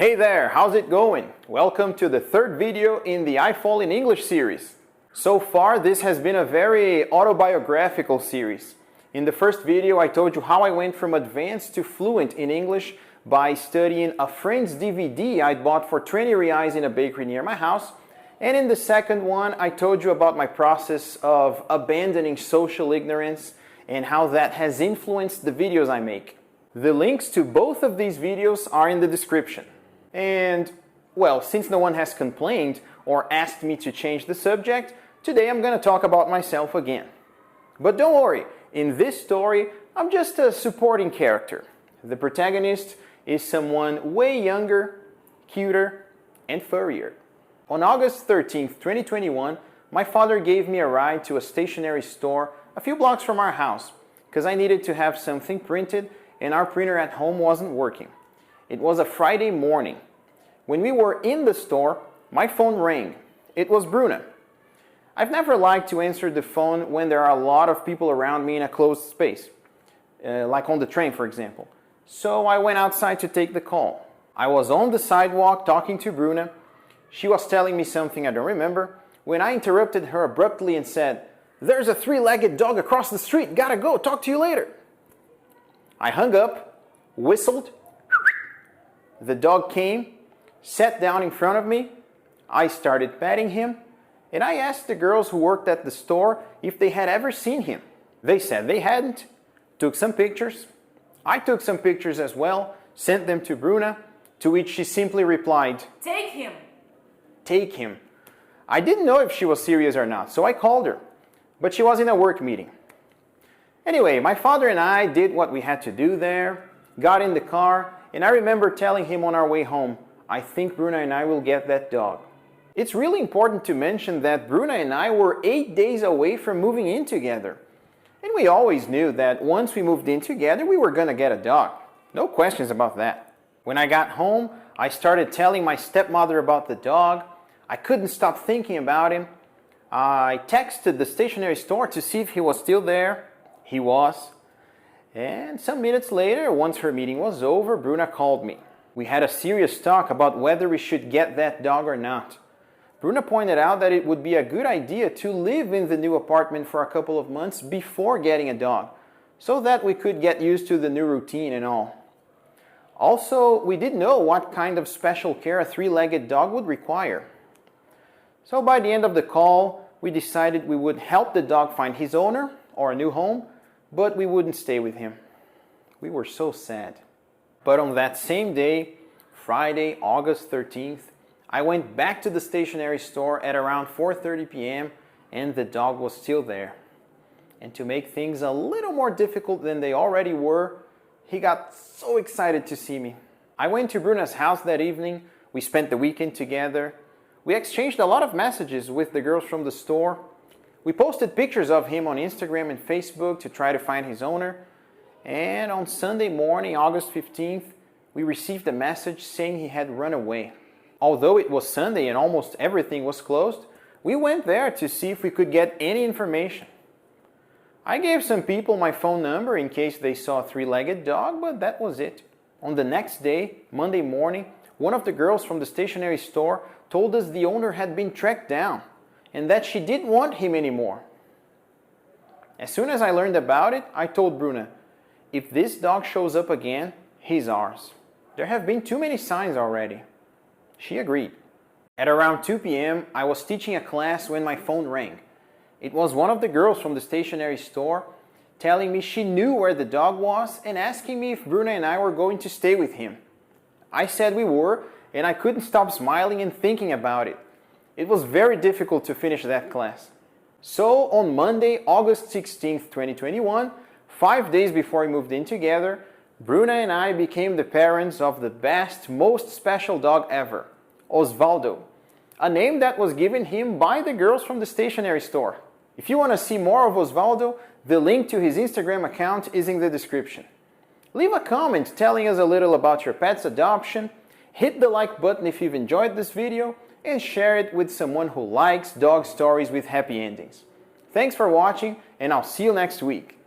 Hey there, how's it going? Welcome to the third video in the I Fall in English series. So far, this has been a very autobiographical series. In the first video, I told you how I went from advanced to fluent in English by studying a friend's DVD I'd bought for 20 reais in a bakery near my house. And in the second one, I told you about my process of abandoning social ignorance and how that has influenced the videos I make. The links to both of these videos are in the description. And, well, since no one has complained or asked me to change the subject, today I'm going to talk about myself again. But don't worry, in this story, I'm just a supporting character. The protagonist is someone way younger, cuter, and furrier. On August 13th, 2021, my father gave me a ride to a stationery store a few blocks from our house because I needed to have something printed and our printer at home wasn't working. It was a Friday morning. When we were in the store, my phone rang. It was Bruna. I've never liked to answer the phone when there are a lot of people around me in a closed space, like on the train, for example. So I went outside to take the call. I was on the sidewalk talking to Bruna. She was telling me something I don't remember when I interrupted her abruptly and said, "There's a three-legged dog across the street. Gotta go. Talk to you later." I hung up, whistled. The dog came, sat down in front of me. I started petting him, and I asked the girls who worked at the store if they had ever seen him. They said they hadn't. Took some pictures. I took some pictures as well, sent them to Bruna, to which she simply replied, "Take him." Take him. I didn't know if she was serious or not, so I called her, but she was in a work meeting. Anyway, my father and I did what we had to do there, got in the car, and I remember telling him on our way home, I think Bruna and I will get that dog. It's really important to mention that Bruna and I were 8 days away from moving in together. And we always knew that once we moved in together, we were gonna get a dog. No questions about that. When I got home, I started telling my stepmother about the dog. I couldn't stop thinking about him. I texted the stationery store to see if he was still there. He was. And some minutes later, once her meeting was over, Bruna called me. We had a serious talk about whether we should get that dog or not. Bruna pointed out that it would be a good idea to live in the new apartment for a couple of months before getting a dog, so that we could get used to the new routine and all. Also, we didn't know what kind of special care a three-legged dog would require. So by the end of the call, we decided we would help the dog find his owner or a new home, but we wouldn't stay with him. We were so sad. But on that same day, Friday, August 13th, I went back to the stationery store at around 4:30 p.m. and the dog was still there. And to make things a little more difficult than they already were, he got so excited to see me. I went to Bruna's house that evening. We spent the weekend together. We exchanged a lot of messages with the girls from the store. We posted pictures of him on Instagram and Facebook to try to find his owner. And on Sunday morning, August 15th, we received a message saying he had run away. Although it was Sunday and almost everything was closed, we went there to see if we could get any information. I gave some people my phone number in case they saw a three-legged dog, but that was it. On the next day, Monday morning, one of the girls from the stationery store told us the owner had been tracked down and that she didn't want him anymore. As soon as I learned about it, I told Bruna, if this dog shows up again, he's ours. There have been too many signs already. She agreed. At around 2 p.m., I was teaching a class when my phone rang. It was one of the girls from the stationery store telling me she knew where the dog was and asking me if Bruna and I were going to stay with him. I said we were, and I couldn't stop smiling and thinking about it. It was very difficult to finish that class. So on Monday, August 16th, 2021, 5 days before we moved in together, Bruna and I became the parents of the best, most special dog ever, Osvaldo, a name that was given him by the girls from the stationery store. If you want to see more of Osvaldo, the link to his Instagram account is in the description. Leave a comment telling us a little about your pet's adoption, hit the like button if you've enjoyed this video, and share it with someone who likes dog stories with happy endings. Thanks for watching, and I'll see you next week.